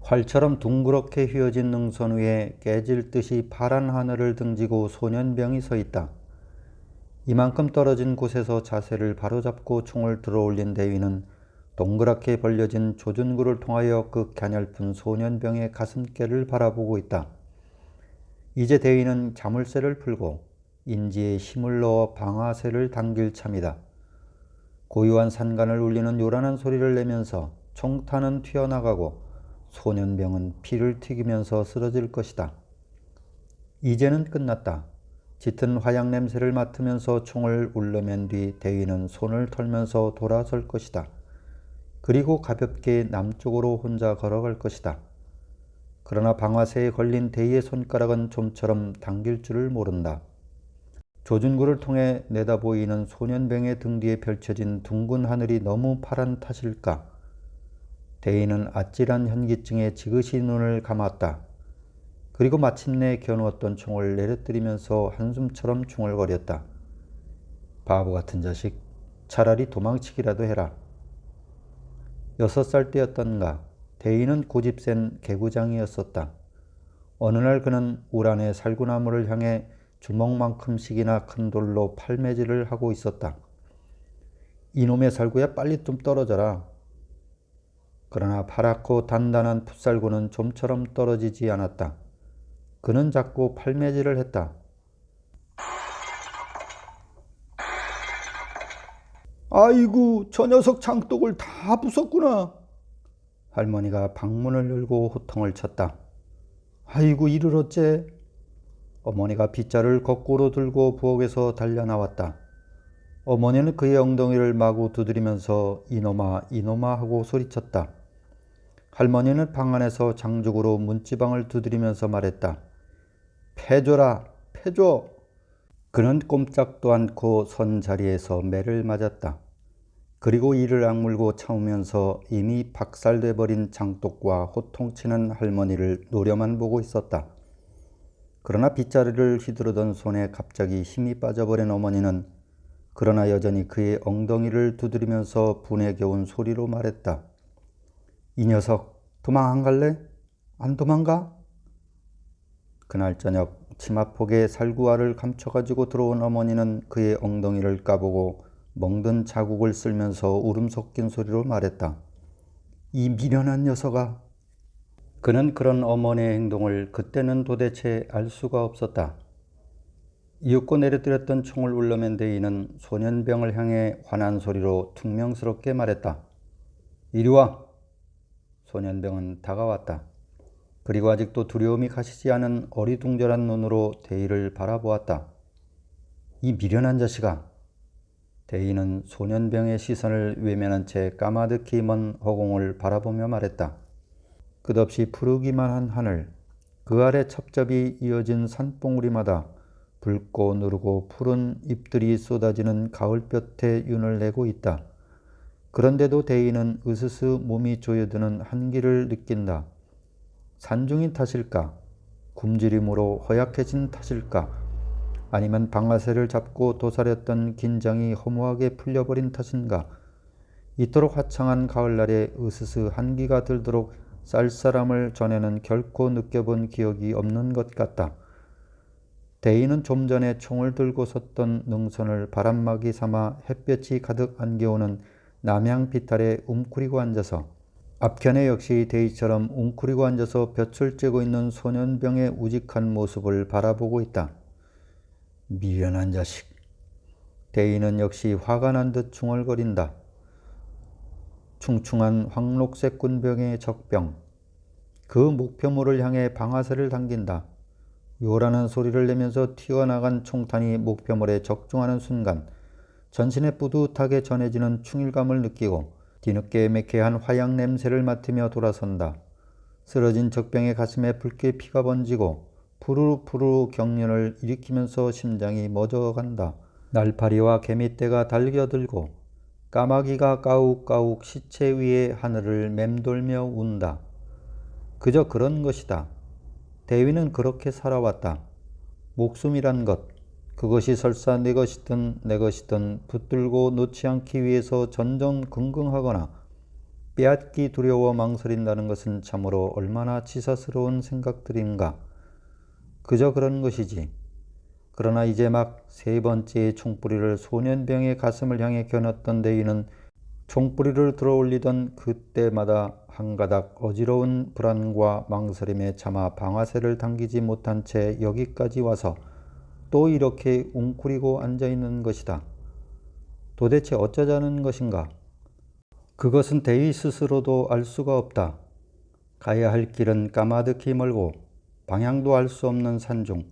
활처럼 둥그렇게 휘어진 능선 위에 깨질 듯이 파란 하늘을 등지고 소년병이 서 있다. 이만큼 떨어진 곳에서 자세를 바로잡고 총을 들어올린 대위는 동그랗게 벌려진 조준구를 통하여 그 갸냘픈 소년병의 가슴께를 바라보고 있다. 이제 대위는 자물쇠를 풀고 인지에 힘을 넣어 방아쇠를 당길 참이다. 고요한 산간을 울리는 요란한 소리를 내면서 총탄은 튀어나가고 소년병은 피를 튀기면서 쓰러질 것이다. 이제는 끝났다. 짙은 화약 냄새를 맡으면서 총을 울러맨 뒤 대위는 손을 털면서 돌아설 것이다. 그리고 가볍게 남쪽으로 혼자 걸어갈 것이다. 그러나 방아쇠에 걸린 대위의 손가락은 좀처럼 당길 줄을 모른다. 조준구를 통해 내다보이는 소년병의 등 뒤에 펼쳐진 둥근 하늘이 너무 파란 탓일까? 대위는 아찔한 현기증에 지그시 눈을 감았다. 그리고 마침내 겨누었던 총을 내려뜨리면서 한숨처럼 중얼거렸다. 바보 같은 자식, 차라리 도망치기라도 해라. 6살 때였던가 대위는 고집센 개구장이었었다. 어느 날 그는 울 안의 살구나무를 향해 주먹만큼씩이나 큰 돌로 팔매질을 하고 있었다. 이놈의 살구야, 빨리 좀 떨어져라. 그러나 파랗고 단단한 풋살구는 좀처럼 떨어지지 않았다. 그는 자꾸 팔매질을 했다. 아이고, 저 녀석 장독을 다 부쉈구나. 할머니가 방문을 열고 호통을 쳤다. 아이고, 이를 어째? 어머니가 빗자루를 거꾸로 들고 부엌에서 달려나왔다. 어머니는 그의 엉덩이를 마구 두드리면서 이놈아 이놈아 하고 소리쳤다. 할머니는 방 안에서 장죽으로 문지방을 두드리면서 말했다. 패줘라, 패줘. 그는 꼼짝도 않고 선 자리에서 매를 맞았다. 그리고 이를 악물고 참으면서 이미 박살돼 버린 장독과 호통치는 할머니를 노려만 보고 있었다. 그러나 빗자루를 휘두르던 손에 갑자기 힘이 빠져버린 어머니는 그러나 여전히 그의 엉덩이를 두드리면서 분에 겨운 소리로 말했다. 이 녀석, 도망 안 갈래? 안 도망가? 그날 저녁 치마폭에 살구알을 감춰가지고 들어온 어머니는 그의 엉덩이를 까보고 멍든 자국을 쓸면서 울음 섞인 소리로 말했다. 이 미련한 녀석아. 그는 그런 어머니의 행동을 그때는 도대체 알 수가 없었다. 이윽고 내려뜨렸던 총을 울러맨 대위는 소년병을 향해 환한 소리로 퉁명스럽게 말했다. 이리 와. 소년병은 다가왔다. 그리고 아직도 두려움이 가시지 않은 어리둥절한 눈으로 대위를 바라보았다. 이 미련한 자식아. 대위는 소년병의 시선을 외면한 채 까마득히 먼 허공을 바라보며 말했다. 끝없이 푸르기만 한 하늘, 그 아래 첩첩이 이어진 산봉우리마다 붉고 누르고 푸른 잎들이 쏟아지는 가을볕에 윤을 내고 있다. 그런데도 대위는 으스스 몸이 조여드는 한기를 느낀다. 산중인 탓일까? 굶주림으로 허약해진 탓일까? 아니면 방아쇠를 잡고 도사렸던 긴장이 허무하게 풀려버린 탓인가? 이토록 화창한 가을날에 으스스 한기가 들도록 쌀쌀함을 전에는 결코 느껴본 기억이 없는 것 같다. 대위는 좀 전에 총을 들고 섰던 능선을 바람막이 삼아 햇볕이 가득 안겨오는 남양 비탈에 웅크리고 앉아서 앞편에 역시 대위처럼 웅크리고 앉아서 볕을 쬐고 있는 소년병의 우직한 모습을 바라보고 있다. 미련한 자식. 대위는 역시 화가 난 듯 중얼거린다. 충충한 황록색 군병의 적병. 그 목표물을 향해 방아쇠를 당긴다. 요란한 소리를 내면서 튀어나간 총탄이 목표물에 적중하는 순간 전신에 뿌듯하게 전해지는 충일감을 느끼고 뒤늦게 매캐한 화약 냄새를 맡으며 돌아선다. 쓰러진 적병의 가슴에 붉게 피가 번지고 푸르푸르 경련을 일으키면서 심장이 멎어간다. 날파리와 개미떼가 달겨들고 까마귀가 까욱까욱 시체 위의 하늘을 맴돌며 운다. 그저 그런 것이다. 대위는 그렇게 살아왔다. 목숨이란 것, 그것이 설사 내 것이든 내 것이든 붙들고 놓지 않기 위해서 전전긍긍하거나 빼앗기 두려워 망설인다는 것은 참으로 얼마나 치사스러운 생각들인가. 그저 그런 것이지. 그러나 이제 막 세 번째의 총뿌리를 소년병의 가슴을 향해 겨눴던 대인은 총뿌리를 들어올리던 그때마다 한 가닥 어지러운 불안과 망설임에 차마 방아쇠를 당기지 못한 채 여기까지 와서 또 이렇게 웅크리고 앉아있는 것이다. 도대체 어쩌자는 것인가? 그것은 대의 스스로도 알 수가 없다. 가야 할 길은 까마득히 멀고 방향도 알 수 없는 산중,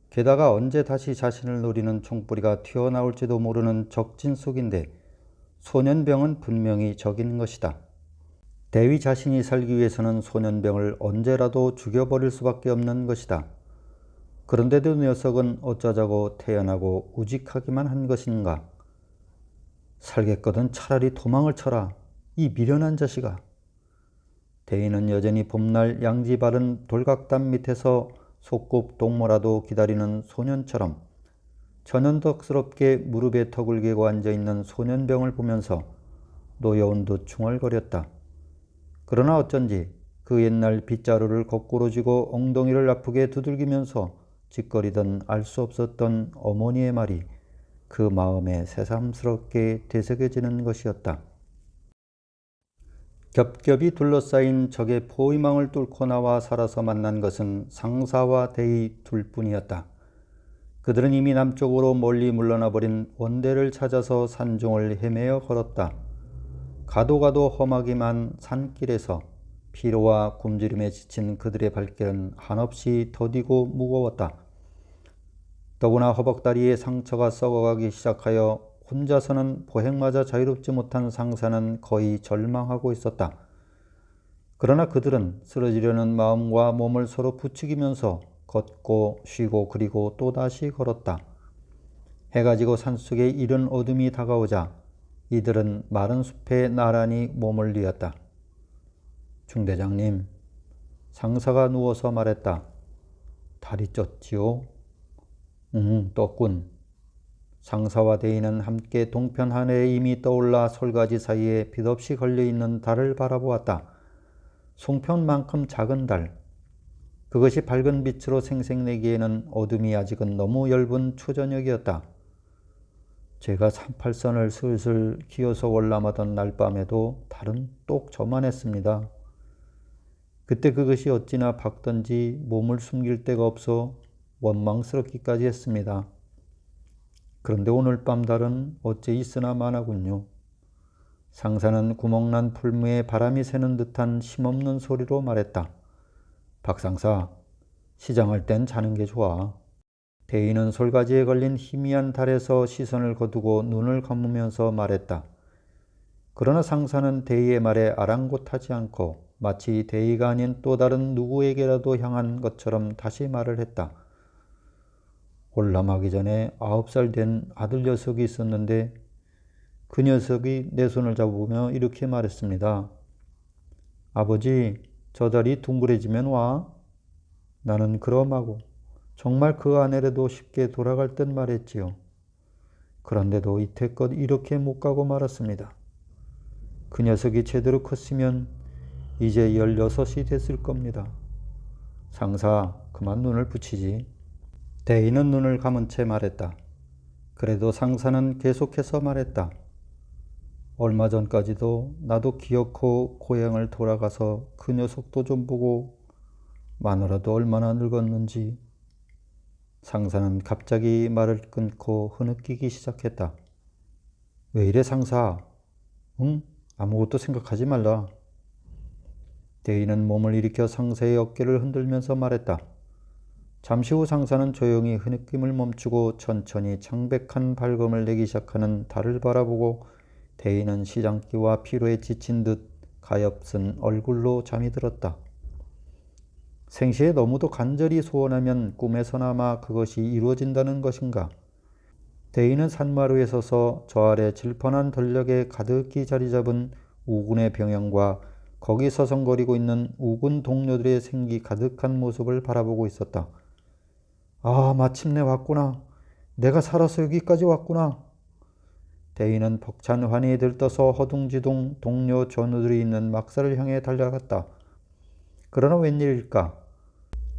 게다가 언제 다시 자신을 노리는 총뿌리가 튀어나올지도 모르는 적진 속인데 소년병은 분명히 적인 것이다. 대위 자신이 살기 위해서는 소년병을 언제라도 죽여버릴 수밖에 없는 것이다. 그런데도 녀석은 어쩌자고 태연하고 우직하기만 한 것인가. 살겠거든 차라리 도망을 쳐라, 이 미련한 자식아. 대인은 여전히 봄날 양지 바른 돌각담 밑에서 속꿉 동무라도 기다리는 소년처럼 전연덕스럽게 무릎에 턱을 개고 앉아있는 소년병을 보면서 노여운 듯 중얼거렸다. 그러나 어쩐지 그 옛날 빗자루를 거꾸로 쥐고 엉덩이를 아프게 두들기면서 짓거리던 알 수 없었던 어머니의 말이 그 마음에 새삼스럽게 되새겨지는 것이었다. 겹겹이 둘러싸인 적의 포위망을 뚫고 나와 살아서 만난 것은 상사와 대의 둘뿐이었다. 그들은 이미 남쪽으로 멀리 물러나 버린 원대를 찾아서 산중을 헤매어 걸었다. 가도 가도 험하기만 산길에서 피로와 굶주림에 지친 그들의 발길은 한없이 더디고 무거웠다. 더구나 허벅다리에 상처가 썩어가기 시작하여 혼자서는 보행마저 자유롭지 못한 상사는 거의 절망하고 있었다. 그러나 그들은 쓰러지려는 마음과 몸을 서로 부추기면서 걷고 쉬고 그리고 또다시 걸었다. 해가 지고 산속에 이른 어둠이 다가오자 이들은 마른 숲에 나란히 몸을 뉘었다. 중대장님, 상사가 누워서 말했다. 다리 쪘지요? 떴군. 상사와 대인은 함께 동편 하늘에 이미 떠올라 솔가지 사이에 빛없이 걸려있는 달을 바라보았다. 송편만큼 작은 달. 그것이 밝은 빛으로 생색내기에는 어둠이 아직은 너무 엷은 초저녁이었다. 제가 38선을 슬슬 기어서 월남하던 날밤에도 달은 똑 저만했습니다. 그때 그것이 어찌나 밝던지 몸을 숨길 데가 없어 원망스럽기까지 했습니다. 그런데 오늘 밤 달은 어째 있으나 마나군요. 상사는 구멍난 풀무에 바람이 새는 듯한 힘없는 소리로 말했다. 박상사, 시장할 땐 자는 게 좋아. 대인은 솔가지에 걸린 희미한 달에서 시선을 거두고 눈을 감으면서 말했다. 그러나 상사는 대의의 말에 아랑곳하지 않고 마치 대의가 아닌 또 다른 누구에게라도 향한 것처럼 다시 말을 했다. 월남하기 전에 9살 된 아들 녀석이 있었는데 그 녀석이 내 손을 잡으며 이렇게 말했습니다. 아버지, 저 달이 둥그레지면 와. 나는 그럼하고 정말 그 아내라도 쉽게 돌아갈 듯 말했지요. 그런데도 이태껏 이렇게 못 가고 말았습니다. 그 녀석이 제대로 컸으면 이제 16이 됐을 겁니다. 상사, 그만 눈을 붙이지. 대인은 눈을 감은 채 말했다. 그래도 상사는 계속해서 말했다. 얼마 전까지도 나도 기어코 고향을 돌아가서 그 녀석도 좀 보고 마누라도 얼마나 늙었는지. 상사는 갑자기 말을 끊고 흐느끼기 시작했다. 왜 이래 상사? 응? 아무것도 생각하지 말라. 대인은 몸을 일으켜 상사의 어깨를 흔들면서 말했다. 잠시 후 상사는 조용히 흐느낌을 멈추고 천천히 창백한 밝음을 내기 시작하는 달을 바라보고 대인은 시장기와 피로에 지친 듯 가엾은 얼굴로 잠이 들었다. 생시에 너무도 간절히 소원하면 꿈에서나마 그것이 이루어진다는 것인가. 대인은 산마루에 서서 저 아래 질펀한 덜녘에 가득히 자리 잡은 우군의 병영과 거기 서성거리고 있는 우군 동료들의 생기 가득한 모습을 바라보고 있었다. 아, 마침내 왔구나. 내가 살아서 여기까지 왔구나. 대인은 벅찬 환희에 들떠서 허둥지둥 동료 전우들이 있는 막사를 향해 달려갔다. 그러나 웬일일까?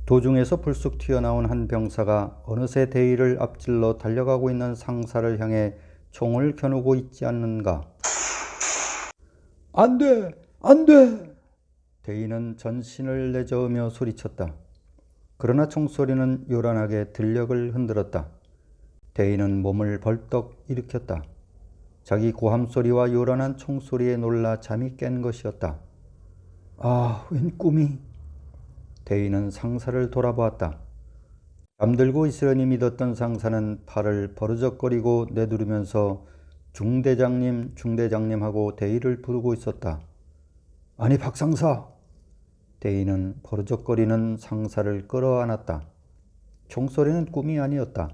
도중에서 불쑥 튀어나온 한 병사가 어느새 대의를 앞질러 달려가고 있는 상사를 향해 총을 겨누고 있지 않는가? 안 돼! 안 돼! 대인은 전신을 내저으며 소리쳤다. 그러나 총소리는 요란하게 들녘을 흔들었다. 대인은 몸을 벌떡 일으켰다. 자기 고함소리와 요란한 총소리에 놀라 잠이 깬 것이었다. 아, 웬 꿈이? 대인은 상사를 돌아보았다. 잠들고 있으려니 믿었던 상사는 팔을 버르적거리고 내두르면서 중대장님, 중대장님 하고 대인을 부르고 있었다. 아니, 박상사! 대인은 버르적거리는 상사를 끌어안았다. 총소리는 꿈이 아니었다.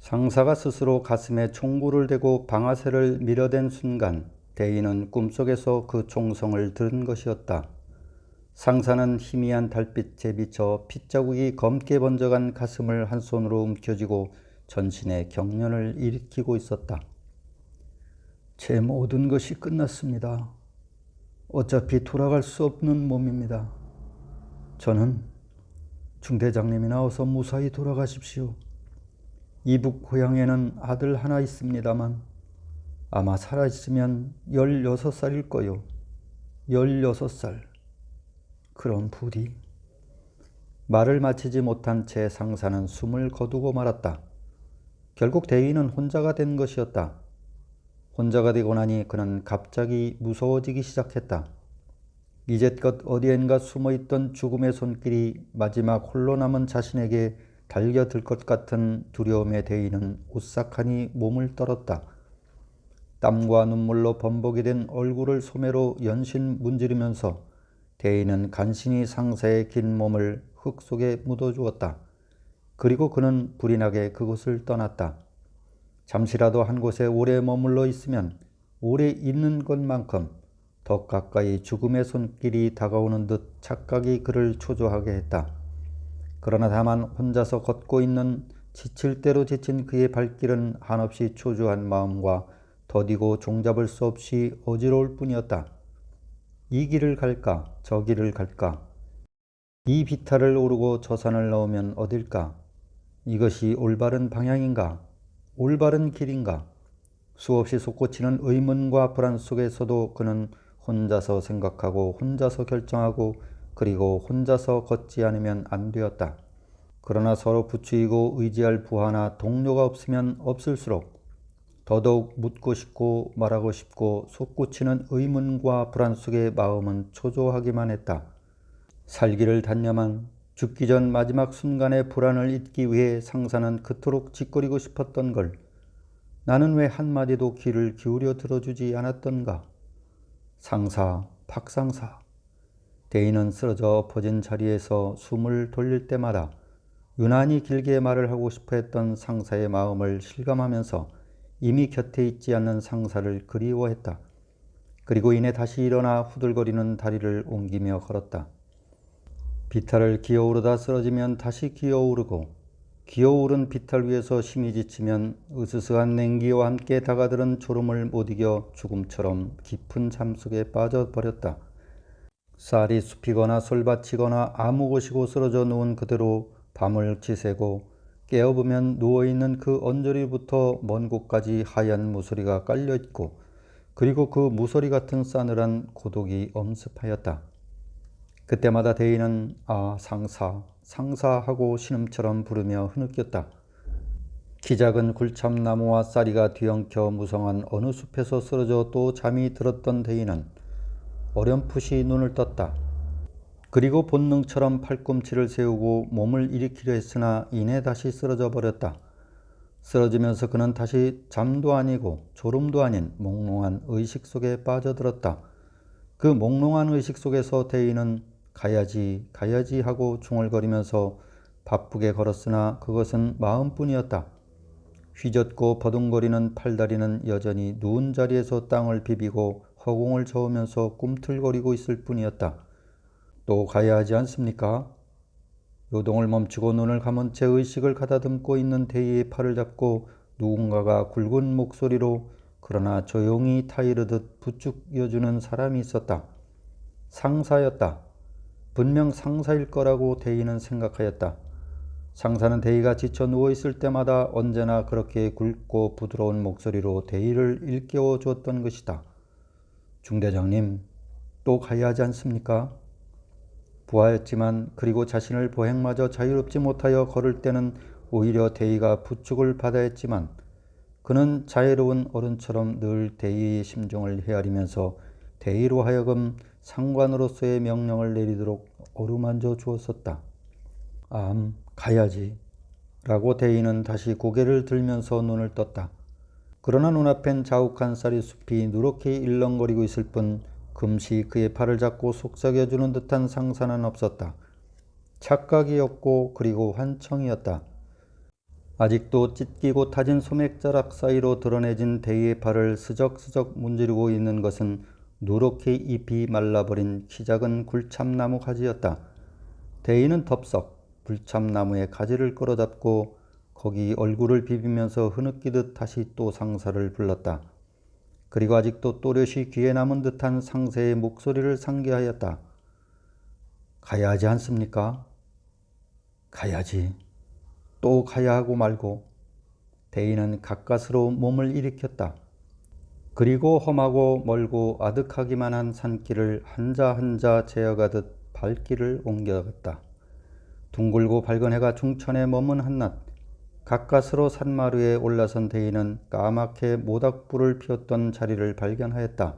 상사가 스스로 가슴에 총구를 대고 방아쇠를 밀어댄 순간 대인은 꿈속에서 그 총성을 들은 것이었다. 상사는 희미한 달빛에 비쳐 핏자국이 검게 번져간 가슴을 한 손으로 움켜쥐고 전신에 경련을 일으키고 있었다. 제 모든 것이 끝났습니다. 어차피 돌아갈 수 없는 몸입니다. 저는 중대장님이 나와서 무사히 돌아가십시오. 이북 고향에는 아들 하나 있습니다만 아마 살아있으면 16살일 거요. 16살. 그런 부디. 말을 마치지 못한 채 상사는 숨을 거두고 말았다. 결국 대인은 혼자가 된 것이었다. 혼자가 되고 나니 그는 갑자기 무서워지기 시작했다. 이제껏 어디엔가 숨어있던 죽음의 손길이 마지막 홀로 남은 자신에게 달겨들 것 같은 두려움에 대인은 오싹하니 몸을 떨었다. 땀과 눈물로 범벅이 된 얼굴을 소매로 연신 문지르면서 대인은 간신히 상사의 긴 몸을 흙 속에 묻어주었다. 그리고 그는 불이 나게 그곳을 떠났다. 잠시라도 한 곳에 오래 머물러 있으면 오래 있는 것만큼 더 가까이 죽음의 손길이 다가오는 듯 착각이 그를 초조하게 했다. 그러나 다만 혼자서 걷고 있는 지칠 대로 지친 그의 발길은 한없이 초조한 마음과 더디고 종잡을 수 없이 어지러울 뿐이었다. 이 길을 갈까? 저 길을 갈까? 이 비탈을 오르고 저 산을 넘으면 어딜까? 이것이 올바른 방향인가? 올바른 길인가? 수없이 솟구치는 의문과 불안 속에서도 그는 혼자서 생각하고 혼자서 결정하고 그리고 혼자서 걷지 않으면 안 되었다. 그러나 서로 부추이고 의지할 부하나 동료가 없으면 없을수록 더더욱 묻고 싶고 말하고 싶고 솟구치는 의문과 불안 속에 마음은 초조하기만 했다. 살기를 단념한 죽기 전 마지막 순간의 불안을 잊기 위해 상사는 그토록 짓거리고 싶었던 걸 나는 왜 한마디도 귀를 기울여 들어주지 않았던가. 상사, 박상사. 대인은 쓰러져 엎어진 자리에서 숨을 돌릴 때마다 유난히 길게 말을 하고 싶어 했던 상사의 마음을 실감하면서 이미 곁에 있지 않는 상사를 그리워했다. 그리고 이내 다시 일어나 후들거리는 다리를 옮기며 걸었다. 비탈을 기어오르다 쓰러지면 다시 기어오르고 기어오른 비탈 위에서 심히 지치면 으스스한 냉기와 함께 다가드는 졸음을 못 이겨 죽음처럼 깊은 잠속에 빠져버렸다. 쌀이 숲이거나 솔밭이거나 아무 곳이고 쓰러져 누운 그대로 밤을 지새고 깨어보면 누워있는 그 언저리부터 먼 곳까지 하얀 무소리가 깔려있고 그리고 그 무소리 같은 싸늘한 고독이 엄습하였다. 그때마다 대인은 아 상사, 상사하고 신음처럼 부르며 흐느꼈다. 키 작은 굴참나무와 쌀이가 뒤엉켜 무성한 어느 숲에서 쓰러져 또 잠이 들었던 대인은 어렴풋이 눈을 떴다. 그리고 본능처럼 팔꿈치를 세우고 몸을 일으키려 했으나 이내 다시 쓰러져 버렸다. 쓰러지면서 그는 다시 잠도 아니고 졸음도 아닌 몽롱한 의식 속에 빠져들었다. 그 몽롱한 의식 속에서 대인은 가야지 가야지 하고 중얼거리면서 바쁘게 걸었으나 그것은 마음뿐이었다. 휘젓고 버둥거리는 팔다리는 여전히 누운 자리에서 땅을 비비고 허공을 저으면서 꿈틀거리고 있을 뿐이었다. 또 가야 하지 않습니까? 요동을 멈추고 눈을 감은 채 의식을 가다듬고 있는 대의의 팔을 잡고 누군가가 굵은 목소리로 그러나 조용히 타이르듯 부축여주는 사람이 있었다. 상사였다. 분명 상사일 거라고 대인은 생각하였다. 상사는 대의가 지쳐 누워있을 때마다 언제나 그렇게 굵고 부드러운 목소리로 대의를 일깨워 주었던 것이다. 중대장님, 또 가야 하지 않습니까? 부하였지만 그리고 자신을 보행마저 자유롭지 못하여 걸을 때는 오히려 대의가 부축을 받아야 했지만 그는 자애로운 어른처럼 늘 대의의 심정을 헤아리면서 대의로 하여금 상관으로서의 명령을 내리도록 어루만져 주었었다. 가야지. 라고 대인은 다시 고개를 들면서 눈을 떴다. 그러나 눈앞엔 자욱한 쌀이 숲이 누렇게 일렁거리고 있을 뿐 금시 그의 팔을 잡고 속삭여주는 듯한 상사는 없었다. 착각이었고 그리고 환청이었다. 아직도 찢기고 타진 소맥자락 사이로 드러내진 대의의 팔을 스적스적 문지르고 있는 것은 누렇게 잎이 말라버린 키 작은 굴참나무 가지였다. 대의는 덥석 굴참나무의 가지를 끌어잡고 거기 얼굴을 비비면서 흐느끼듯 다시 또 상사를 불렀다. 그리고 아직도 또렷이 귀에 남은 듯한 상세의 목소리를 상기하였다. 가야 하지 않습니까? 가야지. 또 가야 하고 말고. 대인은 가까스로 몸을 일으켰다. 그리고 험하고 멀고 아득하기만 한 산길을 한자 한자 재어가듯 발길을 옮겨갔다. 둥글고 밝은 해가 중천에 머문 한낮 가까스로 산마루에 올라선 대인은 까맣게 모닥불을 피웠던 자리를 발견하였다.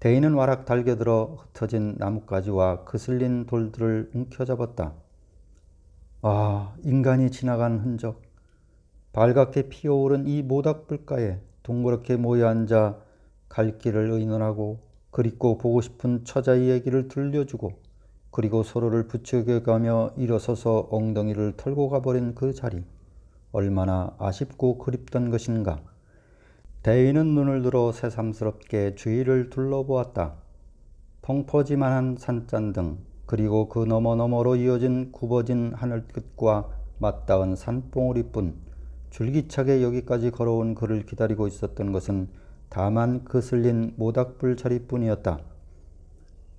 대인은 와락 달겨들어 흩어진 나뭇가지와 그슬린 돌들을 움켜잡았다. 인간이 지나간 흔적. 발갛게 피어오른 이 모닥불가에 동그랗게 모여 앉아 갈 길을 의논하고 그립고 보고 싶은 처자의 얘기를 들려주고 그리고 서로를 부추겨가며 일어서서 엉덩이를 털고 가버린 그 자리. 얼마나 아쉽고 그립던 것인가. 대인은 눈을 들어 새삼스럽게 주위를 둘러보았다. 펑퍼짐한 산잔등 그리고 그 너머로 이어진 굽어진 하늘 끝과 맞닿은 산봉우리뿐 줄기차게 여기까지 걸어온 그를 기다리고 있었던 것은 다만 그슬린 모닥불 자리뿐이었다.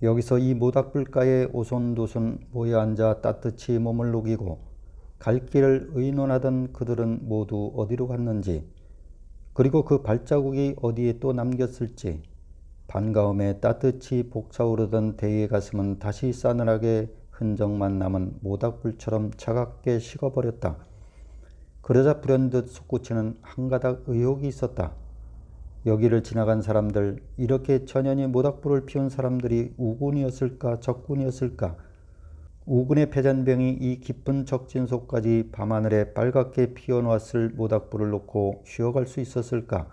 여기서 이 모닥불가에 오손도손 모여 앉아 따뜻이 몸을 녹이고 갈 길을 의논하던 그들은 모두 어디로 갔는지 그리고 그 발자국이 어디에 또 남겼을지 반가움에 따뜻이 벅차오르던 대의의 가슴은 다시 싸늘하게 흔적만 남은 모닥불처럼 차갑게 식어버렸다. 그러자 불현듯 솟구치는 한 가닥 의혹이 있었다. 여기를 지나간 사람들, 이렇게 천연히 모닥불을 피운 사람들이 우군이었을까 적군이었을까? 우군의 패잔병이 이 깊은 적진속까지 밤하늘에 빨갛게 피어놓았을 모닥불을 놓고 쉬어갈 수 있었을까?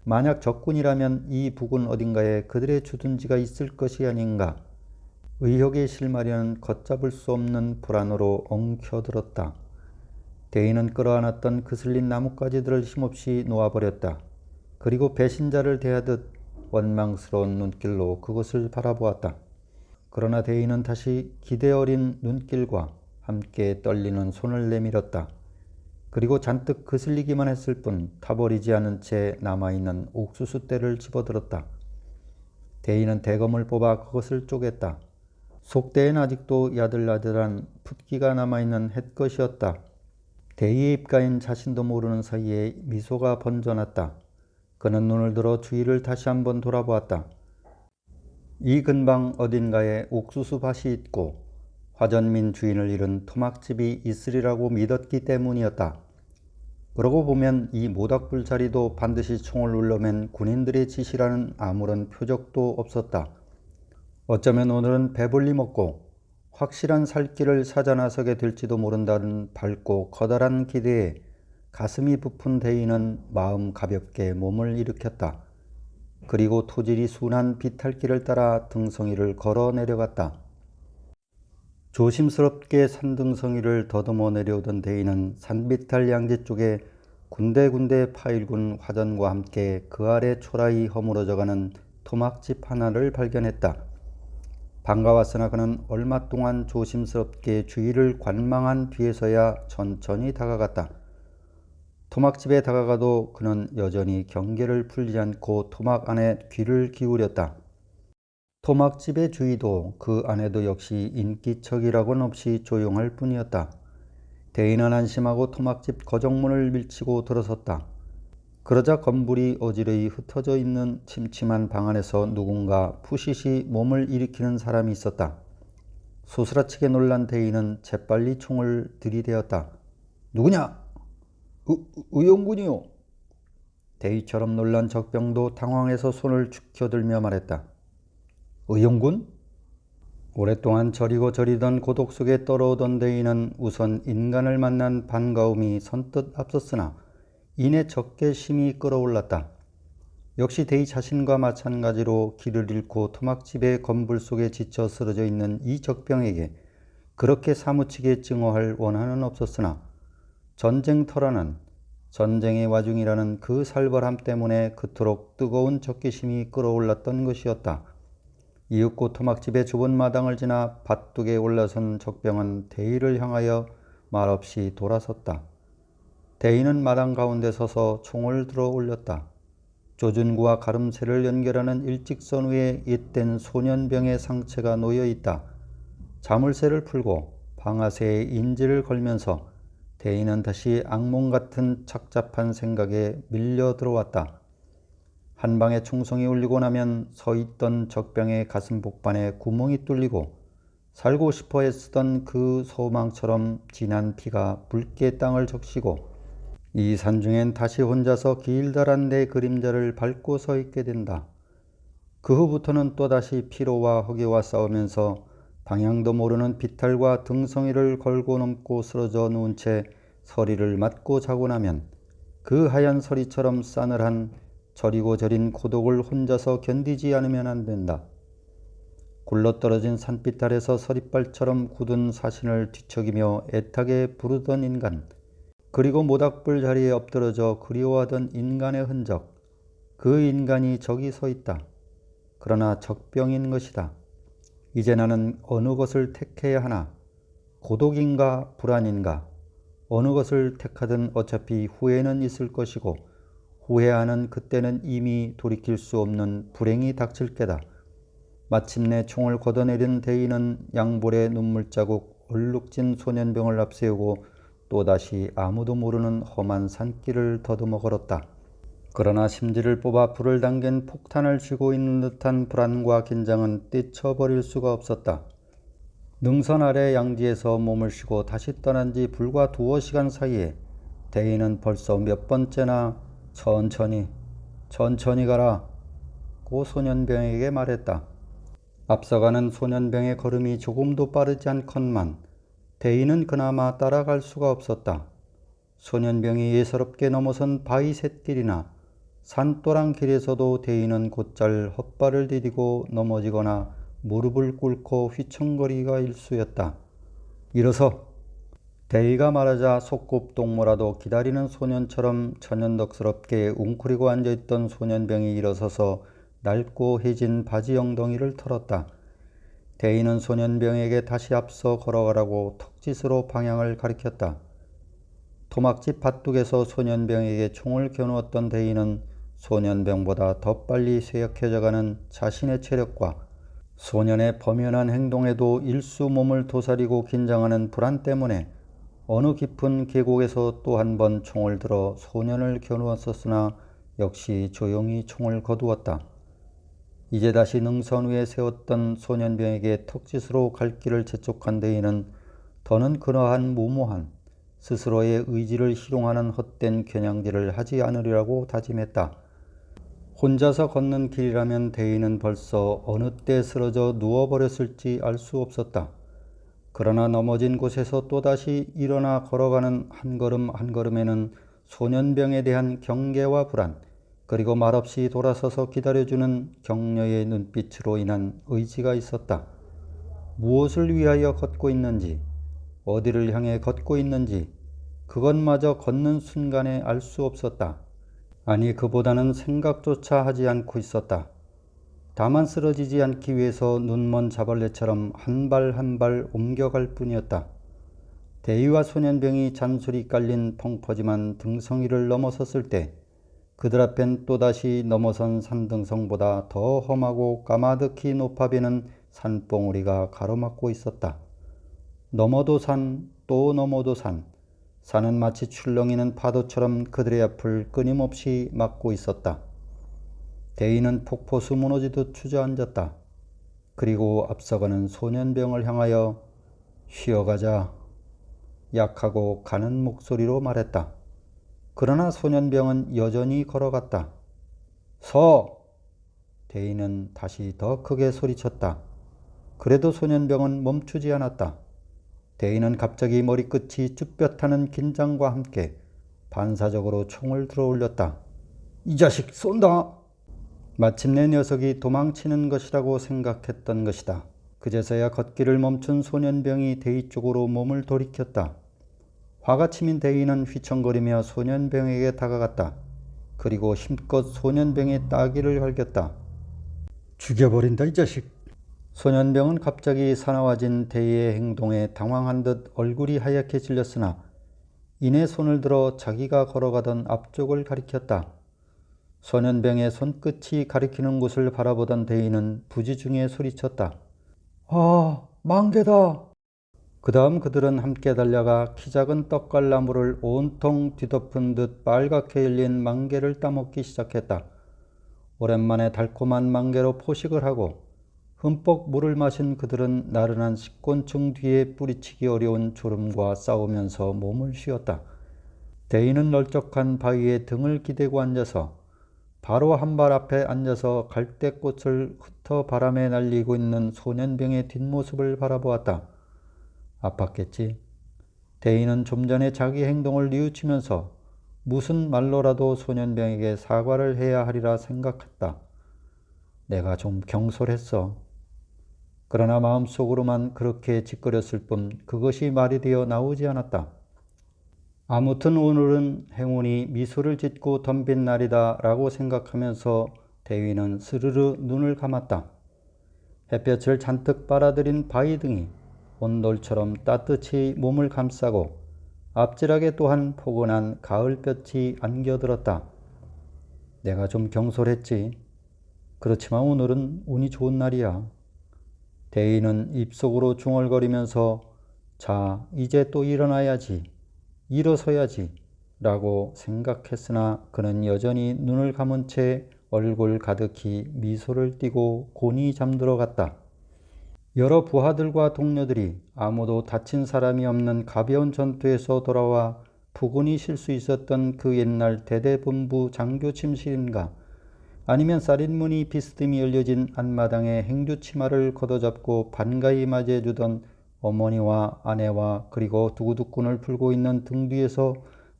만약 적군이라면 이 부근 어딘가에 그들의 주둔지가 있을 것이 아닌가? 의혹의 실마리는 걷잡을 수 없는 불안으로 엉켜들었다. 대인은 끌어안았던 그슬린 나뭇가지들을 힘없이 놓아버렸다. 그리고 배신자를 대하듯 원망스러운 눈길로 그것을 바라보았다. 그러나 대인은 다시 기대 어린 눈길과 함께 떨리는 손을 내밀었다. 그리고 잔뜩 그슬리기만 했을 뿐 타버리지 않은 채 남아있는 옥수수대를 집어들었다. 대인은 대검을 뽑아 그것을 쪼갰다. 속대엔 아직도 야들야들한 풋기가 남아있는 햇것이었다. 대의의 입가엔 자신도 모르는 사이에 미소가 번져났다. 그는 눈을 들어 주위를 다시 한번 돌아보았다. 이 근방 어딘가에 옥수수밭이 있고 화전민 주인을 잃은 토막집이 있으리라고 믿었기 때문이었다. 그러고 보면 이 모닥불 자리도 반드시 총을 눌러맨 군인들의 짓이라는 아무런 표적도 없었다. 어쩌면 오늘은 배불리 먹고 확실한 살 길을 찾아 나서게 될지도 모른다는 밝고 커다란 기대에 가슴이 부푼 대인은 마음 가볍게 몸을 일으켰다. 그리고 토질이 순한 비탈길을 따라 등성이를 걸어 내려갔다. 조심스럽게 산등성이를 더듬어 내려오던 대인은 산비탈 양지 쪽에 군데군데 파일군 화전과 함께 그 아래 초라히 허물어져가는 토막집 하나를 발견했다. 반가웠으나 그는 얼마 동안 조심스럽게 주위를 관망한 뒤에서야 천천히 다가갔다. 토막집에 다가가도 그는 여전히 경계를 풀지 않고 토막 안에 귀를 기울였다. 토막집의 주위도 그 안에도 역시 인기척이라고는 없이 조용할 뿐이었다. 대인은 안심하고 토막집 거정문을 밀치고 들어섰다. 그러자 건불이 어지러이 흩어져 있는 침침한 방 안에서 누군가 푸시시 몸을 일으키는 사람이 있었다. 소스라치게 놀란 대인은 재빨리 총을 들이대었다. 누구냐? 의용군이요. 대위처럼 놀란 적병도 당황해서 손을 축혀들며 말했다. 의용군? 오랫동안 저리고 저리던 고독 속에 떨어오던 대인은 우선 인간을 만난 반가움이 선뜻 앞섰으나 이내 적게 심히 끌어올랐다. 역시 대의 자신과 마찬가지로 길을 잃고 토막집의 건불 속에 지쳐 쓰러져 있는 이 적병에게 그렇게 사무치게 증오할 원한은 없었으나 전쟁터라는, 전쟁의 와중이라는 그 살벌함 때문에 그토록 뜨거운 적개심이 끌어올랐던 것이었다. 이윽고 토막집의 좁은 마당을 지나 밭둑에 올라선 적병은 대의를 향하여 말없이 돌아섰다. 대인은 마당 가운데 서서 총을 들어 올렸다. 조준구와 가름새를 연결하는 일직선 위에 잇된 소년병의 상체가 놓여 있다. 자물쇠를 풀고 방아쇠에 인지를 걸면서 대인은 다시 악몽 같은 착잡한 생각에 밀려 들어왔다. 한 방에 총성이 울리고 나면 서 있던 적병의 가슴 복반에 구멍이 뚫리고 살고 싶어 애쓰던 그 소망처럼 진한 피가 붉게 땅을 적시고 이 산중엔 다시 혼자서 길다란 내 그림자를 밟고 서 있게 된다. 그 후부터는 또다시 피로와 허기와 싸우면서 방향도 모르는 비탈과 등성이를 걸고 넘고 쓰러져 누운 채 서리를 맞고 자고 나면 그 하얀 서리처럼 싸늘한 저리고 저린 고독을 혼자서 견디지 않으면 안 된다. 굴러떨어진 산빛 아래서 서리발처럼 굳은 사신을 뒤척이며 애타게 부르던 인간, 그리고 모닥불 자리에 엎드러져 그리워하던 인간의 흔적, 그 인간이 저기 서 있다. 그러나 적병인 것이다. 이제 나는 어느 것을 택해야 하나? 고독인가 불안인가? 어느 것을 택하든 어차피 후회는 있을 것이고 후회하는 그때는 이미 돌이킬 수 없는 불행이 닥칠 게다. 마침내 총을 걷어내린 대인은 양볼에 눈물자국 얼룩진 소년병을 앞세우고 또다시 아무도 모르는 험한 산길을 더듬어 걸었다. 그러나 심지를 뽑아 불을 당긴 폭탄을 쥐고 있는 듯한 불안과 긴장은 떼쳐버릴 수가 없었다. 능선 아래 양지에서 몸을 쉬고 다시 떠난 지 불과 2시간 사이에 대인은 벌써 몇 번째나 천천히 가라 고 소년병에게 말했다. 앞서가는 소년병의 걸음이 조금도 빠르지 않건만 대인은 그나마 따라갈 수가 없었다. 소년병이 예사롭게 넘어선 바위 샛길이나 산또랑길에서도 대인은 곧잘 헛발을 디디고 넘어지거나 무릎을 꿇고 휘청거리기가 일쑤였다. 일어서! 대의가 말하자 속곱동무라도 기다리는 소년처럼 천연덕스럽게 웅크리고 앉아있던 소년병이 일어서서 낡고 해진 바지 엉덩이를 털었다. 대인은 소년병에게 다시 앞서 걸어가라고 턱짓으로 방향을 가리켰다. 토막집 밭둑에서 소년병에게 총을 겨누었던 대인은 소년병보다 더 빨리 쇠약해져가는 자신의 체력과 소년의 범연한 행동에도 일수 몸을 도사리고 긴장하는 불안 때문에 어느 깊은 계곡에서 또 한 번 총을 들어 소년을 겨누었었으나 역시 조용히 총을 거두었다. 이제 다시 능선 위에 세웠던 소년병에게 턱짓으로 갈 길을 재촉한 대인은 더는 그러한 무모한 스스로의 의지를 희롱하는 헛된 겨냥질을 하지 않으리라고 다짐했다. 혼자서 걷는 길이라면 대인은 벌써 어느 때 쓰러져 누워버렸을지 알 수 없었다. 그러나 넘어진 곳에서 또다시 일어나 걸어가는 한 걸음 한 걸음에는 소년병에 대한 경계와 불안, 그리고 말없이 돌아서서 기다려주는 격려의 눈빛으로 인한 의지가 있었다. 무엇을 위하여 걷고 있는지, 어디를 향해 걷고 있는지 그것마저 걷는 순간에 알 수 없었다. 아니, 그보다는 생각조차 하지 않고 있었다. 다만 쓰러지지 않기 위해서 눈먼 자벌레처럼 한 발 한 발 옮겨갈 뿐이었다. 대위와 소년병이 잔술이 깔린 펑퍼짐한 등성이를 넘어섰을 때 그들 앞엔 또다시 넘어선 산등성보다 더 험하고 까마득히 높아비는 산봉우리가 가로막고 있었다. 넘어도 산, 또 넘어도 산. 산은 마치 출렁이는 파도처럼 그들의 앞을 끊임없이 막고 있었다. 대인은 폭포수 무너지듯 주저앉았다. 그리고 앞서가는 소년병을 향하여 쉬어가자. 약하고 가는 목소리로 말했다. 그러나 소년병은 여전히 걸어갔다. 서! 대인은 다시 더 크게 소리쳤다. 그래도 소년병은 멈추지 않았다. 대인은 갑자기 머리끝이 쭈뼛하는 긴장과 함께 반사적으로 총을 들어올렸다. 이 자식 쏜다! 마침내 녀석이 도망치는 것이라고 생각했던 것이다. 그제서야 걷기를 멈춘 소년병이 대인 쪽으로 몸을 돌이켰다. 화가 치민 대인은 휘청거리며 소년병에게 다가갔다. 그리고 힘껏 소년병의 따귀를 갈겼다. 죽여버린다 이 자식. 소년병은 갑자기 사나워진 대인의 행동에 당황한 듯 얼굴이 하얗게 질렸으나 이내 손을 들어 자기가 걸어가던 앞쪽을 가리켰다. 소년병의 손끝이 가리키는 곳을 바라보던 대인은 부지중에 소리쳤다. 아, 망개다. 그 다음 그들은 함께 달려가 키 작은 떡갈나무를 온통 뒤덮은 듯 빨갛게 열린 망개를 따먹기 시작했다. 오랜만에 달콤한 망개로 포식을 하고 흠뻑 물을 마신 그들은 나른한 식곤충 뒤에 뿌리치기 어려운 졸음과 싸우면서 몸을 쉬었다. 대인은 널쩍한 바위에 등을 기대고 앉아서 바로 한 발 앞에 앉아서 갈대꽃을 흩어 바람에 날리고 있는 소년병의 뒷모습을 바라보았다. 아팠겠지. 대인은 좀 전에 자기 행동을 뉘우치면서 무슨 말로라도 소년병에게 사과를 해야 하리라 생각했다. 내가 좀 경솔했어. 그러나 마음속으로만 그렇게 짓거렸을 뿐 그것이 말이 되어 나오지 않았다. 아무튼 오늘은 행운이 미소를 짓고 덤빈 날이다 라고 생각하면서 대위는 스르르 눈을 감았다. 햇볕을 잔뜩 빨아들인 바위등이 온돌처럼 따뜻히 몸을 감싸고 앞지락에 또한 포근한 가을볕이 안겨들었다. 내가 좀 경솔했지. 그렇지만 오늘은 운이 좋은 날이야. 대인은 입속으로 중얼거리면서 자, 이제 또 일어나야지. 일어서야지. 라고 생각했으나 그는 여전히 눈을 감은 채 얼굴 가득히 미소를 띠고 곤히 잠들어 갔다. 여러 부하들과 동료들이 아무도 다친 사람이 없는 가벼운 전투에서 돌아와 푸근히 쉴 수 있었던 그 옛날 대대본부 장교 침실인가 아니면 살인문이 비스듬히 열려진 앞마당에 행주치마를 걷어잡고 반가이 맞이해주던 어머니와 아내와 그리고 두구두꾼을 풀고 있는 등 뒤에서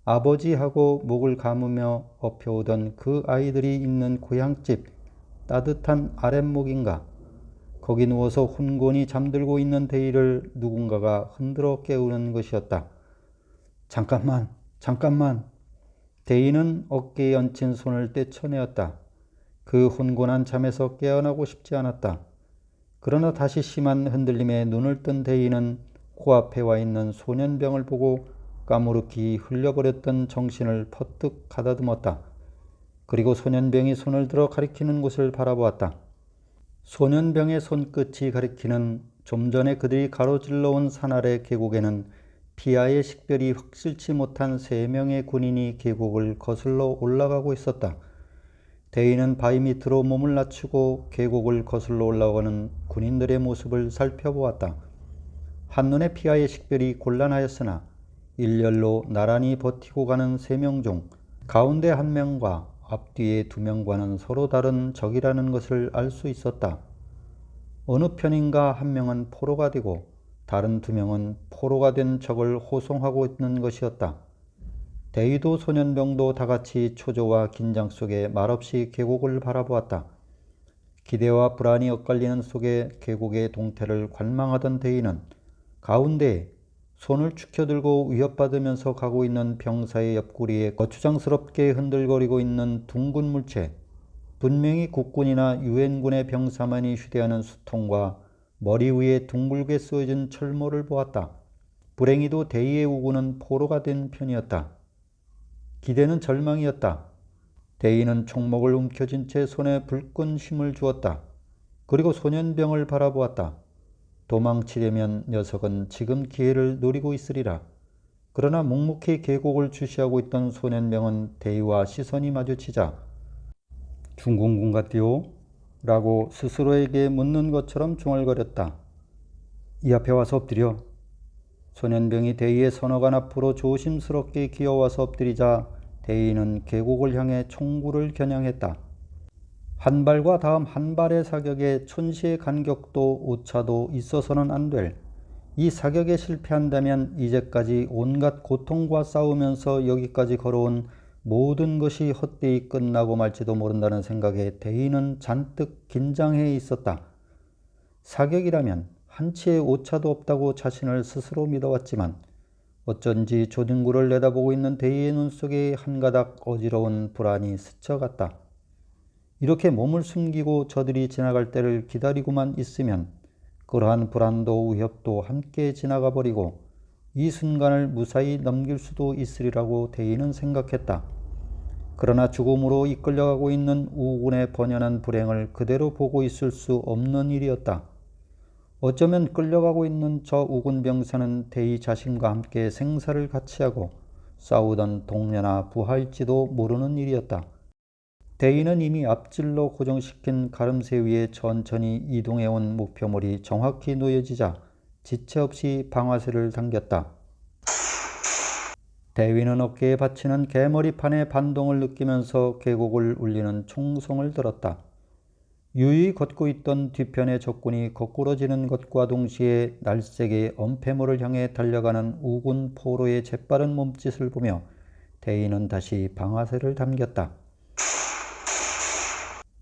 아버지하고 목을 감으며 업혀오던 그 아이들이 있는 고향집 따뜻한 아랫목인가. 거기 누워서 혼곤히 잠들고 있는 대인을 누군가가 흔들어 깨우는 것이었다. 잠깐만, 잠깐만. 대인은 어깨에 얹힌 손을 떼쳐내었다. 그 혼곤한 잠에서 깨어나고 싶지 않았다. 그러나 다시 심한 흔들림에 눈을 뜬 대인은 코앞에 와 있는 소년병을 보고 까무르기 흘려버렸던 정신을 퍼뜩 가다듬었다. 그리고 소년병이 손을 들어 가리키는 곳을 바라보았다. 소년병의 손끝이 가리키는 좀 전에 그들이 가로질러 온 산 아래 계곡에는 피아의 식별이 확실치 못한 3명의 군인이 계곡을 거슬러 올라가고 있었다. 대인은 바위 밑으로 몸을 낮추고 계곡을 거슬러 올라가는 군인들의 모습을 살펴보았다. 한눈에 피아의 식별이 곤란하였으나 일렬로 나란히 버티고 가는 3명 중 가운데 1명과 앞뒤에 2명과는 서로 다른 적이라는 것을 알 수 있었다. 어느 편인가 1명은 포로가 되고 다른 2명은 포로가 된 적을 호송하고 있는 것이었다. 대위도 소년병도 다같이 초조와 긴장 속에 말없이 계곡을 바라보았다. 기대와 불안이 엇갈리는 속에 계곡의 동태를 관망하던 대위는 가운데에 손을 축혀들고 위협받으면서 가고 있는 병사의 옆구리에 거추장스럽게 흔들거리고 있는 둥근 물체, 분명히 국군이나 유엔군의 병사만이 휴대하는 수통과 머리 위에 둥글게 쓰여진 철모를 보았다. 불행히도 대의의 우군은 포로가 된 편이었다. 기대는 절망이었다. 대의는 총목을 움켜쥔 채 손에 불끈 힘을 주었다. 그리고 소년병을 바라보았다. 도망치려면 녀석은 지금 기회를 노리고 있으리라. 그러나 묵묵히 계곡을 주시하고 있던 소년병은 대의와 시선이 마주치자 중공군 같디오? 라고 스스로에게 묻는 것처럼 중얼거렸다. 이 앞에 와서 엎드려. 소년병이 대의의 서너 간 앞으로 조심스럽게 기어와서 엎드리자 대의는 계곡을 향해 총구를 겨냥했다. 한 발과 다음 한 발의 사격에 촌시의 간격도 오차도 있어서는 안 될. 이 사격에 실패한다면 이제까지 온갖 고통과 싸우면서 여기까지 걸어온 모든 것이 헛되이 끝나고 말지도 모른다는 생각에 대의는 잔뜩 긴장해 있었다. 사격이라면 한치의 오차도 없다고 자신을 스스로 믿어왔지만 어쩐지 조등구를 내다보고 있는 대의의 눈 속에 한 가닥 어지러운 불안이 스쳐갔다. 이렇게 몸을 숨기고 저들이 지나갈 때를 기다리고만 있으면 그러한 불안도 위협도 함께 지나가 버리고 이 순간을 무사히 넘길 수도 있으리라고 대의는 생각했다. 그러나 죽음으로 이끌려가고 있는 우군의 번연한 불행을 그대로 보고 있을 수 없는 일이었다. 어쩌면 끌려가고 있는 저 우군 병사는 대의 자신과 함께 생사를 같이하고 싸우던 동료나 부하일지도 모르는 일이었다. 대의는 이미 앞질러 고정시킨 가름새 위에 천천히 이동해온 목표물이 정확히 놓여지자 지체 없이 방아쇠를 당겼다. 대위는 어깨에 받치는 개머리판의 반동을 느끼면서 계곡을 울리는 총성을 들었다. 유유히 걷고 있던 뒤편의 적군이 거꾸러지는 것과 동시에 날쌔게 엄폐물을 향해 달려가는 우군 포로의 재빠른 몸짓을 보며 대위는 다시 방아쇠를 당겼다.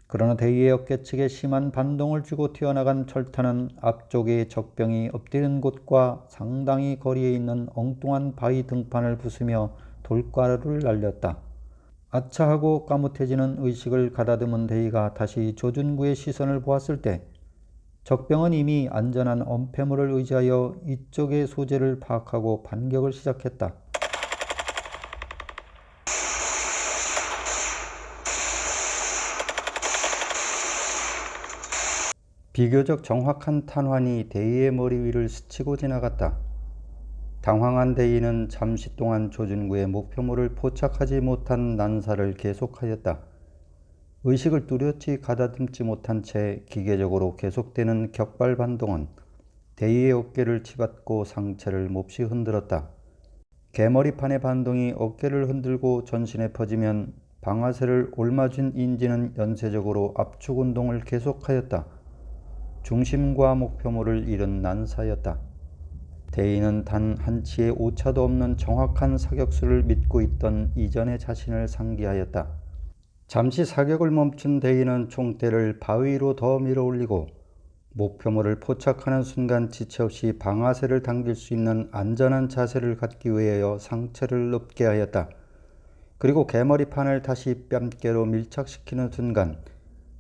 그러나 대위의 어깨측에 심한 반동을 주고 튀어나간 철탄은 앞쪽의 적병이 엎드린 곳과 상당히 거리에 있는 엉뚱한 바위 등판을 부수며 돌가루를 날렸다. 아차 하고 까뭇해지는 의식을 가다듬은 대위가 다시 조준구의 시선을 보았을 때 적병은 이미 안전한 엄폐물을 의지하여 이쪽의 소재를 파악하고 반격을 시작했다. 비교적 정확한 탄환이 대의의 머리 위를 스치고 지나갔다. 당황한 대의는 잠시 동안 조준구의 목표물을 포착하지 못한 난사를 계속하였다. 의식을 뚜렷이 가다듬지 못한 채 기계적으로 계속되는 격발 반동은 대의의 어깨를 치받고 상체를 몹시 흔들었다. 개머리판의 반동이 어깨를 흔들고 전신에 퍼지면 방아쇠를 옮아쥔 인지는 연쇄적으로 압축 운동을 계속하였다. 중심과 목표물을 잃은 난사였다. 대의는 단 한치의 오차도 없는 정확한 사격수를 믿고 있던 이전의 자신을 상기하였다. 잠시 사격을 멈춘 대의는 총대를 바위로 더 밀어올리고 목표물을 포착하는 순간 지체 없이 방아쇠를 당길 수 있는 안전한 자세를 갖기 위하여 상체를 높게 하였다. 그리고 개머리판을 다시 뺨깨로 밀착시키는 순간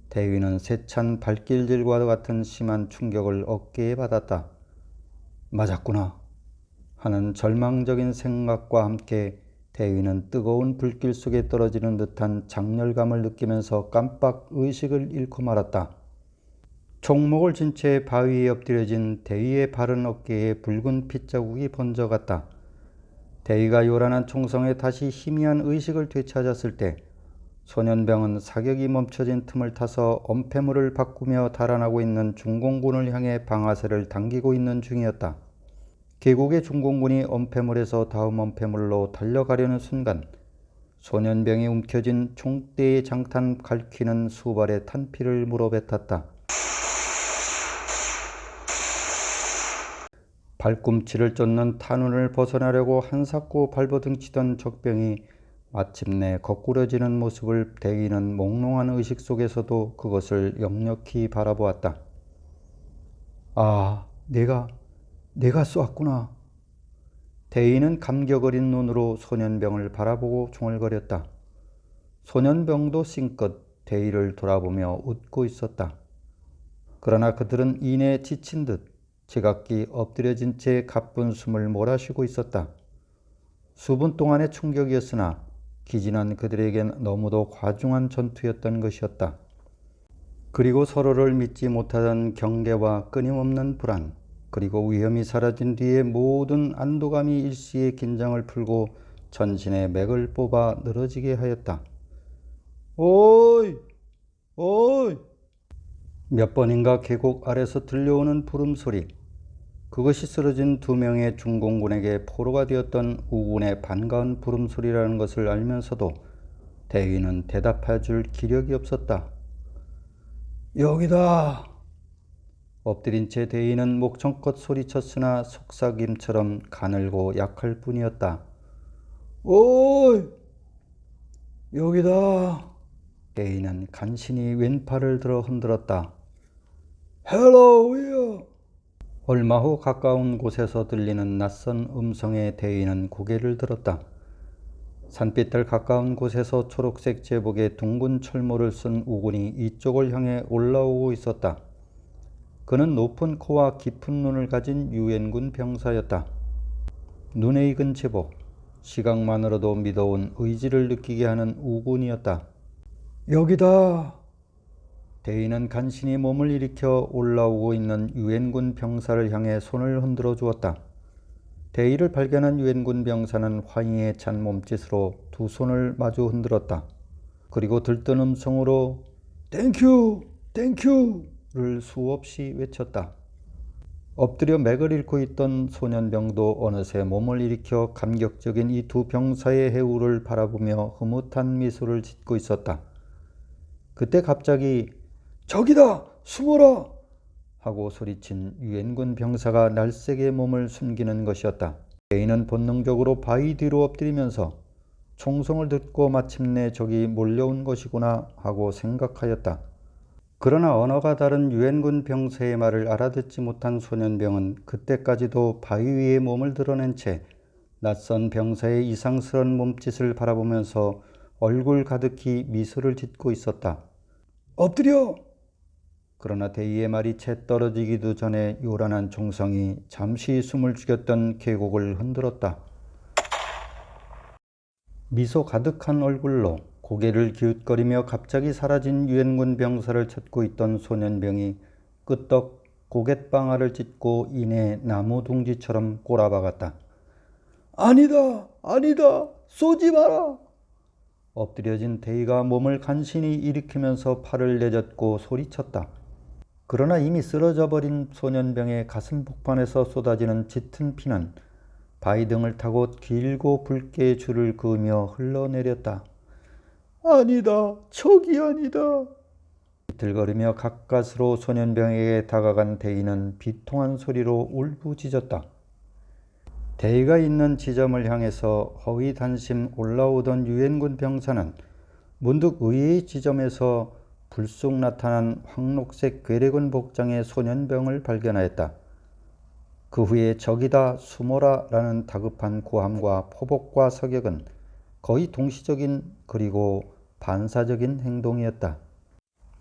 대위는 세찬 발길질과 같은 심한 충격을 어깨에 받았다. 맞았구나 하는 절망적인 생각과 함께 대위는 뜨거운 불길 속에 떨어지는 듯한 장렬감을 느끼면서 깜빡 의식을 잃고 말았다. 총목을 진 채 바위에 엎드려진 대위의 바른 어깨에 붉은 핏자국이 번져갔다. 대위가 요란한 총성에 다시 희미한 의식을 되찾았을 때 소년병은 사격이 멈춰진 틈을 타서 엄폐물을 바꾸며 달아나고 있는 중공군을 향해 방아쇠를 당기고 있는 중이었다. 계곡의 중공군이 엄폐물에서 다음 엄폐물로 달려가려는 순간 소년병이 움켜쥔 총대의 장탄 갈퀴는 수발의 탄피를 물어뱉었다. 발꿈치를 쫓는 탄운을 벗어나려고 한사코 발버둥치던 적병이 마침내 거꾸러지는 모습을 대위는 몽롱한 의식 속에서도 그것을 역력히 바라보았다. 아, 내가 쏘았구나. 대위는 감격 어린 눈으로 소년병을 바라보고 중얼거렸다. 소년병도 싱긋 대위를 돌아보며 웃고 있었다. 그러나 그들은 이내 지친 듯 지각기 엎드려진 채 가쁜 숨을 몰아쉬고 있었다. 수분 동안의 충격이었으나 기진한 그들에겐 너무도 과중한 전투였던 것이었다. 그리고 서로를 믿지 못하던 경계와 끊임없는 불안, 그리고 위험이 사라진 뒤에 모든 안도감이 일시에 긴장을 풀고 전신의 맥을 뽑아 늘어지게 하였다. 오이! 오이! 몇 번인가 계곡 아래서 들려오는 부름소리. 그것이 쓰러진 2명의 중공군에게 포로가 되었던 우군의 반가운 부름소리라는 것을 알면서도 대위는 대답해 줄 기력이 없었다. 여기다! 엎드린 채 대위는 목청껏 소리쳤으나 속삭임처럼 가늘고 약할 뿐이었다. 오이! 여기다! 대위는 간신히 왼팔을 들어 흔들었다. 헬로우야! 얼마 후 가까운 곳에서 들리는 낯선 음성에 대위는 고개를 들었다. 산빛들 가까운 곳에서 초록색 제복에 둥근 철모를 쓴 우군이 이쪽을 향해 올라오고 있었다. 그는 높은 코와 깊은 눈을 가진 유엔군 병사였다. 눈에 익은 제복, 시각만으로도 믿어온 의지를 느끼게 하는 우군이었다. 여기다! 대위는 간신히 몸을 일으켜 올라오고 있는 유엔군 병사를 향해 손을 흔들어 주었다. 대위를 발견한 유엔군 병사는 화이에 찬 몸짓으로 두 손을 마주 흔들었다. 그리고 들뜬 음성으로 땡큐! 땡큐를 수없이 외쳤다. 엎드려 맥을 잃고 있던 소년병도 어느새 몸을 일으켜 감격적인 이 두 병사의 해우를 바라보며 흐뭇한 미소를 짓고 있었다. 그때 갑자기 저기다! 숨어라! 하고 소리친 유엔군 병사가 날쌔게 몸을 숨기는 것이었다. 대인은 본능적으로 바위 뒤로 엎드리면서 총성을 듣고 마침내 적이 몰려온 것이구나 하고 생각하였다. 그러나 언어가 다른 유엔군 병사의 말을 알아듣지 못한 소년병은 그때까지도 바위 위에 몸을 드러낸 채 낯선 병사의 이상스런 몸짓을 바라보면서 얼굴 가득히 미소를 짓고 있었다. 엎드려! 그러나 대위의 말이 채 떨어지기도 전에 요란한 총성이 잠시 숨을 죽였던 계곡을 흔들었다. 미소 가득한 얼굴로 고개를 기웃거리며 갑자기 사라진 유엔군 병사를 찾고 있던 소년병이 끄떡 고갯방아를 찢고 이내 나무 둥지처럼 꼬라박았다. 아니다! 아니다! 쏘지 마라! 엎드려진 대위가 몸을 간신히 일으키면서 팔을 내젓고 소리쳤다. 그러나 이미 쓰러져 버린 소년병의 가슴 복판에서 쏟아지는 짙은 피는 바위 등을 타고 길고 붉게 줄을 그으며 흘러내렸다. 아니다. 적이 아니다. 비틀거리며 가까스로 소년병에게 다가간 대위는 비통한 소리로 울부짖었다. 대위가 있는 지점을 향해서 허위단심 올라오던 유엔군 병사는 문득 의외의 지점에서 불쑥 나타난 황록색 괴뢰군 복장의 소년병을 발견하였다. 그 후에 적이다 숨어라 라는 다급한 고함과 포복과 서격은 거의 동시적인 그리고 반사적인 행동이었다.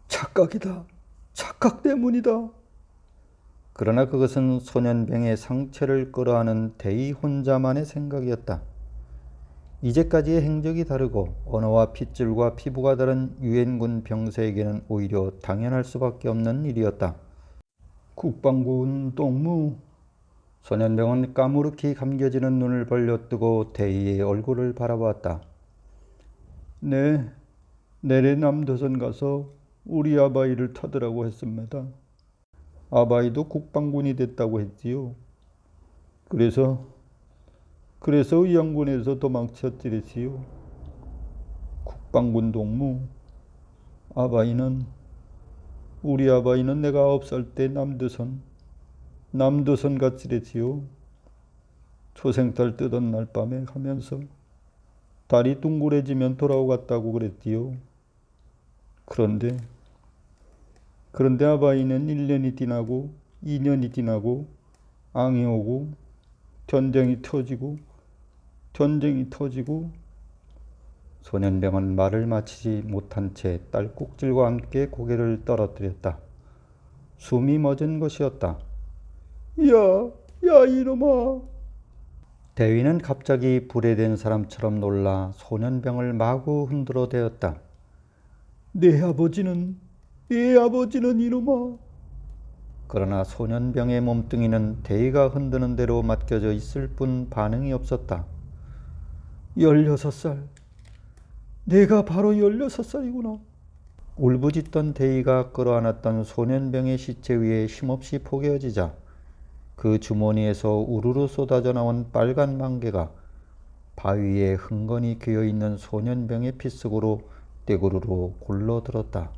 착각이다. 착각 때문이다. 그러나 그것은 소년병의 상체를 끌어안은 대위 혼자만의 생각이었다. 이제까지의 행적이 다르고 언어와 핏줄과 피부가 다른 유엔군 병사에게는 오히려 당연할 수밖에 없는 일이었다. 국방군 동무. 소년병은 까무르히 감겨지는 눈을 벌려뜨고 대위의 얼굴을 바라보았다. 네, 내래 남도선 가서 우리 아바이를 터더라고 했습니다. 아바이도 국방군이 됐다고 했지요. 그래서 의양군에서 도망쳤지랬지요. 국방군 동무. 우리 아바이는 내가 9살 때 남도선 갔지랬지요. 초생달 뜨던 날 밤에 가면서 달이 둥그레지면 돌아오갔다고 그랬지요. 그런데 아바이는 1년이 지나고 2년이 지나고 앙이 오고 전쟁이 터지고 소년병은 말을 마치지 못한 채 딸꾹질과 함께 고개를 떨어뜨렸다. 숨이 멎은 것이었다. 야, 이놈아. 대위는 갑자기 불에 댄 사람처럼 놀라 소년병을 마구 흔들어 대었다. 내 아버지는 이놈아. 그러나 소년병의 몸뚱이는 대위가 흔드는 대로 맡겨져 있을 뿐 반응이 없었다. 16살. 내가 바로 16살이구나. 울부짖던 대위가 끌어안았던 소년병의 시체 위에 힘없이 포개어지자 그 주머니에서 우르르 쏟아져 나온 빨간 망개가 바위에 흥건히 괴어있는 소년병의 핏속으로 떼구르르 굴러들었다.